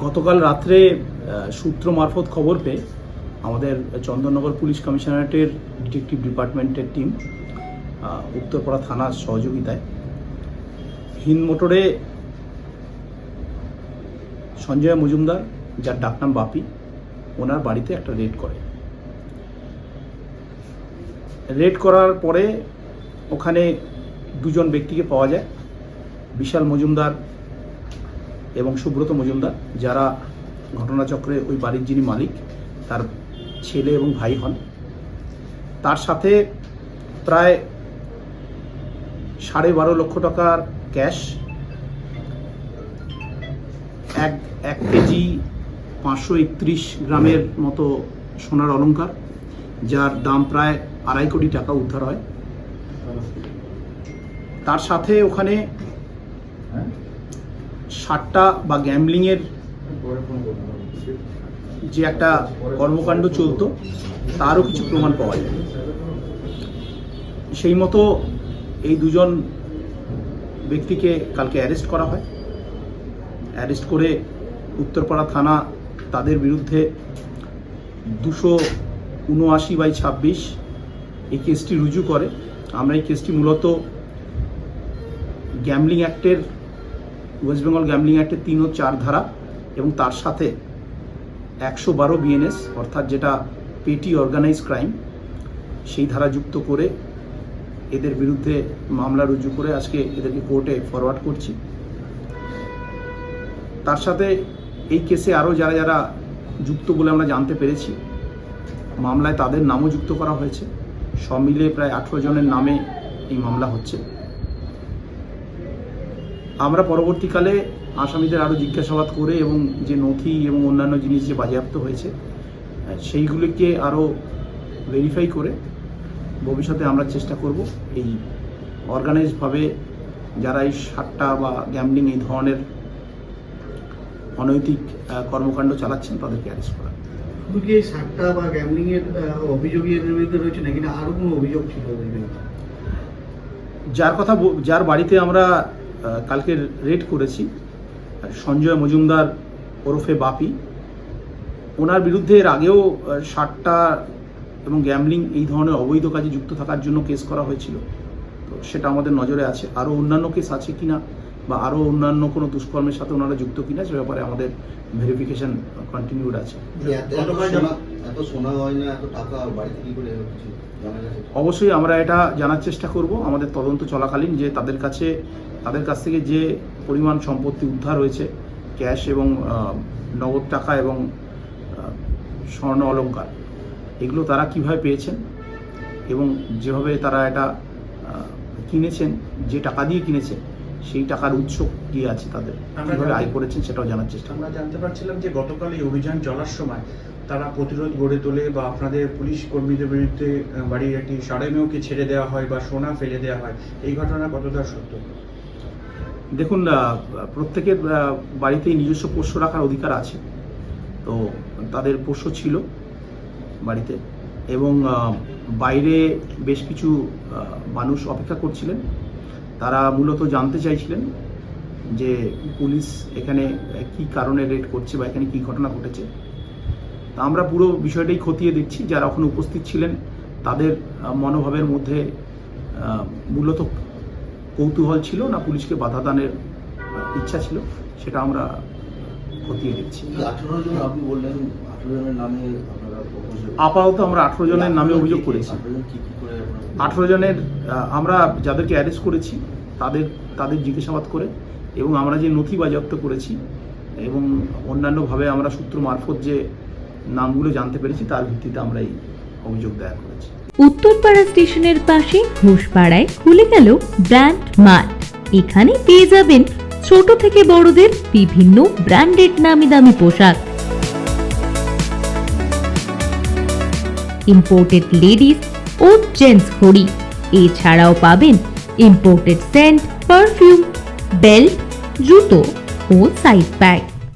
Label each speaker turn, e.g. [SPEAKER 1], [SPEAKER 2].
[SPEAKER 1] গতকাল রাত্রে সূত্র মারফত খবর পেয়ে আমাদের চন্দননগর পুলিশ কমিশনারেটের ডিটেকটিভ ডিপার্টমেন্টের টিম উত্তরপাড়া থানার সহযোগিতায় হিন্দ মোটরে সঞ্জয় মজুমদার, যার ডাকনাম বাপি, ওনার বাড়িতে একটা রেড করে। রেড করার পরে ওখানে দুজন ব্যক্তিকে পাওয়া যায়, বিশাল মজুমদার এবং সুব্রত মজুমদার, যারা ঘটনাচক্রে ওই বাড়ির যিনি মালিক তার ছেলে এবং ভাই হন। তার সাথে প্রায় 12.5 লক্ষ টাকার ক্যাশ, এক কেজি 531 গ্রামের মতো সোনার অলংকার, যার দাম প্রায় 2.5 কোটি টাকা উদ্ধার হয়। তার সাথে ওখানে 60টা বা গ্যাম্বলিংয়ের যে একটা কর্মকাণ্ড চলতো তারও কিছু প্রমাণ পাওয়া যায়। সেই মতো এই দুজন ব্যক্তিকে কালকে অ্যারেস্ট করা হয়। অ্যারেস্ট করে উত্তরপাড়া থানা তাদের বিরুদ্ধে 279/26 এই কেসটি রুজু করে। আমরা এই কেসটি মূলত গ্যাম্বলিং অ্যাক্টের, ওয়েস্ট বেঙ্গল গ্যাম্বলিং অ্যাক্টের 3 ও 4 ধারা এবং তার সাথে 112 BNS অর্থাৎ যেটা পেটি অর্গানাইজ ক্রাইম, সেই ধারা যুক্ত করে এদের বিরুদ্ধে মামলা রুজু করে আজকে এদেরকে কোর্টে ফরওয়ার্ড করছি। তার সাথে এই কেসে আরও যারা যারা যুক্ত বলে আমরা জানতে পেরেছি, মামলায় তাদের নামও যুক্ত করা হয়েছে। সব মিলে প্রায় 18 জনের নামে এই মামলা হচ্ছে। আমরা পরবর্তীকালে আসামিদের আরও জিজ্ঞাসাবাদ করে এবং যে নথি এবং অন্যান্য জিনিস যে বাজেয়াপ্ত হয়েছে সেইগুলিকে আরও ভেরিফাই করে ভবিষ্যতে আমরা চেষ্টা করব এই অর্গানাইজডভাবে যারা এই 60টা বা গ্যাম্বলিং এই ধরনের অনৈতিক কর্মকাণ্ড চালাচ্ছেন তাদেরকে অ্যারেস্ট করা।
[SPEAKER 2] শুধু কি এই 60টা বা গ্যাম্বলিংয়ের অভিযোগের বিরুদ্ধে রয়েছে নাকি না আরও কোনো অভিযোগ ছিল?
[SPEAKER 1] যার বাড়িতে আমরা কালকে রেড করেছি, সঞ্জয় মজুমদার ওরফে বাপি, ওনার বিরুদ্ধে এর আগেও 60টা এবং গ্যাম্বলিং এই ধরনের অবৈধ কাজে যুক্ত থাকার জন্য কেস করা হয়েছিল। তো সেটা আমাদের নজরে আছে। আরও অন্যান্য কেস আছে কিনা বা আরও অন্যান্য কোনো দুষ্কর্মের সাথে ওনারা যুক্ত কিনা সে ব্যাপারে আমাদের ভেরিফিকেশন কন্টিনিউড আছে। অবশ্যই আমরা এটা জানার চেষ্টা করব আমাদের তদন্ত চলাকালীন, যে তাদের কাছ থেকে যে পরিমাণ সম্পত্তি উদ্ধার হয়েছে, ক্যাশ এবং নগদ টাকা এবং স্বর্ণ অলংকার, এগুলো তারা কিভাবে পেয়েছেন এবং যেভাবে তারা এটা কিনেছেন, যে টাকা দিয়ে কিনেছেন সেই টাকার উৎস কি আছে, তাদের কিভাবে আয় করেছেন সেটাও জানার চেষ্টা।
[SPEAKER 3] আমরা জানতে পারছিলাম যে গতকাল এই অভিযান চলার সময় তারা প্রতিরোধ গড়ে তোলে বা আপনাদের পুলিশ কর্মীদের বিরুদ্ধে বাড়ির একটি সারেমেয়কে ছেড়ে দেওয়া হয় বা সোনা ফেলে দেওয়া হয়, এই ঘটনা কতটা সত্য?
[SPEAKER 1] দেখুন, প্রত্যেকের বাড়িতেই নিজস্ব পোষ্য রাখার অধিকার আছে। তো তাদের পোষ্য ছিল বাড়িতে এবং বাইরে বেশ কিছু মানুষ অপেক্ষা করছিলেন। তারা মূলত জানতে চাইছিলেন যে পুলিশ এখানে কি কারণে রেড করছে বা এখানে কি ঘটনা ঘটেছে। তা আমরা পুরো বিষয়টাই খতিয়ে দেখছি। যারা ওখানে উপস্থিত ছিলেন তাদের মনোভাবের মধ্যে মূলত কৌতূহল ছিল না পুলিশকে বাধা দানের ইচ্ছা ছিল, সেটা আমরা খতিয়ে দেখছি।
[SPEAKER 4] 18 জন আপনি বললেন, 18 জনের নামে
[SPEAKER 1] আপাতত আমরা 18 জনের নামে অভিযোগ করেছি। 18 জনের আমরা যাদেরকে অ্যারেস্ট করেছি তাদের জিজ্ঞাসাবাদ করে এবং আমরা যে নথি বাজেয়াপ্ত করেছি এবং অন্যান্যভাবে আমরা সূত্র মারফত যে নামগুলো জানতে পেরেছি তার ভিত্তিতে আমরা এই অভিযোগ দায়ের করেছি।
[SPEAKER 5] উত্তরপাড়া স্টেশনের পাশে ঘোষপাড়ায় খুলে গেল ব্র্যান্ড মার্ট। এখানে পেয়ে যাবেন ছোট থেকে বড়দের বিভিন্ন ব্র্যান্ডেড নামি দামি পোশাক, ইম্পোর্টেড লেডিস ও জেন্টস ঘড়ি। এছাড়াও পাবেন ইম্পোর্টেড সেন্ট, পারফিউম, বেল্ট, জুতো ও সাইড ব্যাগ।